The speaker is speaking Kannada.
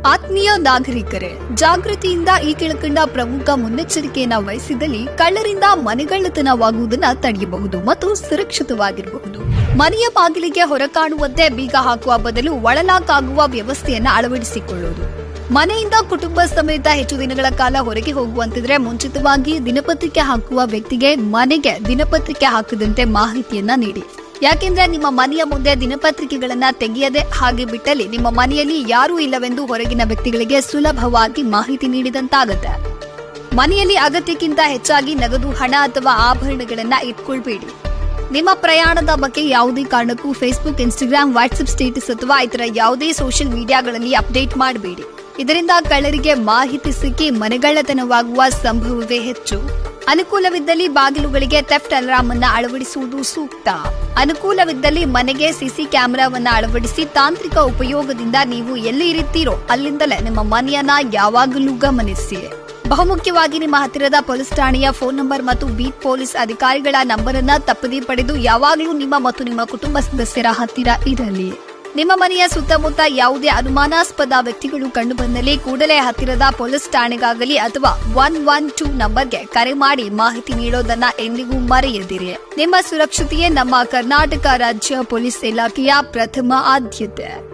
ಆತ್ಮೀಯ ನಾಗರಿಕರೇ, ಜಾಗೃತಿಯಿಂದ ಈ ಕೆಳಕಂಡ ಪ್ರಮುಖ ಮುನ್ನೆಚ್ಚರಿಕೆಯನ್ನ ವಹಿಸಿದಲ್ಲಿ ಕಳ್ಳರಿಂದ ಮನೆಗಳ್ಳತನವಾಗುವುದನ್ನ ತಡೆಯಬಹುದು ಮತ್ತು ಸುರಕ್ಷಿತವಾಗಿರಬಹುದು. ಮನೆಯ ಬಾಗಿಲಿಗೆ ಹೊರಕಾಣುವಂತೆ ಬೀಗ ಹಾಕುವ ಬದಲು ಒಳಲಾಕ್ ಆಗುವ ವ್ಯವಸ್ಥೆಯನ್ನ ಅಳವಡಿಸಿಕೊಳ್ಳುವುದು. ಮನೆಯಿಂದ ಕುಟುಂಬ ಸಮೇತ ಹೆಚ್ಚು ದಿನಗಳ ಕಾಲ ಹೊರಗೆ ಹೋಗುವಂತಿದ್ರೆ ಮುಂಚಿತವಾಗಿ ದಿನಪತ್ರಿಕೆ ಹಾಕುವ ವ್ಯಕ್ತಿಗೆ ಮನೆಗೆ ದಿನಪತ್ರಿಕೆ ಹಾಕದಂತೆ ಮಾಹಿತಿಯನ್ನ ನೀಡಿ. ಯಾಕೆಂದ್ರೆ ನಿಮ್ಮ ಮನೆಯ ಮುಂದೆ ದಿನಪತ್ರಿಕೆಗಳನ್ನ ತೆಗೆಯದೆ ಹಾಗೆ ಬಿಟ್ಟಲ್ಲಿ ನಿಮ್ಮ ಮನೆಯಲ್ಲಿ ಯಾರೂ ಇಲ್ಲವೆಂದು ಹೊರಗಿನ ವ್ಯಕ್ತಿಗಳಿಗೆ ಸುಲಭವಾಗಿ ಮಾಹಿತಿ ನೀಡಿದಂತಾಗುತ್ತೆ. ಮನೆಯಲ್ಲಿ ಅಗತ್ಯಕ್ಕಿಂತ ಹೆಚ್ಚಾಗಿ ನಗದು, ಹಣ ಅಥವಾ ಆಭರಣಗಳನ್ನ ಇಟ್ಕೊಳ್ಬೇಡಿ. ನಿಮ್ಮ ಪ್ರಯಾಣದ ಬಗ್ಗೆ ಯಾವುದೇ ಕಾರಣಕ್ಕೂ ಫೇಸ್ಬುಕ್, ಇನ್ಸ್ಟಾಗ್ರಾಮ್, ವಾಟ್ಸ್ಆಪ್ ಸ್ಟೇಟಸ್ ಅಥವಾ ಇತರ ಯಾವುದೇ ಸೋಷಿಯಲ್ ಮೀಡಿಯಾಗಳಲ್ಲಿ ಅಪ್ಡೇಟ್ ಮಾಡಬೇಡಿ. ಇದರಿಂದ ಕಳ್ಳರಿಗೆ ಮಾಹಿತಿ ಸಿಕ್ಕಿ ಮನೆಗಳ್ಳತನವಾಗುವ ಸಂಭವವೇ ಹೆಚ್ಚು. ಅನುಕೂಲವಿದ್ದಲ್ಲಿ ಬಾಗಿಲುಗಳಿಗೆ ಥೆಫ್ಟ್ ಅಲಾರ್ಮ್ ಅನ್ನು ಅಳವಡಿಸುವುದು ಸೂಕ್ತ. ಅನುಕೂಲವಿದ್ದಲ್ಲಿ ಮನೆಗೆ ಸಿಸಿ ಕ್ಯಾಮೆರಾವನ್ನ ಅಳವಡಿಸಿ ತಾಂತ್ರಿಕ ಉಪಯೋಗದಿಂದ ನೀವು ಎಲ್ಲಿ ಇರುತ್ತೀರೋ ಅಲ್ಲಿಂದಲೇ ನಿಮ್ಮ ಮನೆಯನ್ನ ಯಾವಾಗಲೂ ಗಮನಿಸಿ. ಬಹುಮುಖ್ಯವಾಗಿ ನಿಮ್ಮ ಹತ್ತಿರದ ಪೊಲೀಸ್ ಠಾಣೆಯ ಫೋನ್ ನಂಬರ್ ಮತ್ತು ಬೀಟ್ ಪೊಲೀಸ್ ಅಧಿಕಾರಿಗಳ ನಂಬರ್ ಅನ್ನ ತಪ್ಪದೇ ಪಡೆದು ಯಾವಾಗಲೂ ನಿಮ್ಮ ಮತ್ತು ನಿಮ್ಮ ಕುಟುಂಬ ಸದಸ್ಯರ ಹತ್ತಿರ ಇರಲಿ. ನಿಮ್ಮ ಮನೆಯ ಸುತ್ತಮುತ್ತ ಯಾವುದೇ ಅನುಮಾನಾಸ್ಪದ ವ್ಯಕ್ತಿಗಳು ಕಂಡುಬಂದಲ್ಲಿ ಕೂಡಲೇ ಹತ್ತಿರದ ಪೊಲೀಸ್ ಠಾಣೆಗಾಗಲಿ ಅಥವಾ 112 ನಂಬರ್ಗೆ ಕರೆ ಮಾಡಿ ಮಾಹಿತಿ ನೀಡೋದನ್ನ ಎಂದಿಗೂ ಮರೆಯದಿರಿ. ನಿಮ್ಮ ಸುರಕ್ಷತೆಯೇ ನಮ್ಮ ಕರ್ನಾಟಕ ರಾಜ್ಯ ಪೊಲೀಸ್ ಇಲಾಖೆಯ ಪ್ರಥಮ ಆದ್ಯತೆ.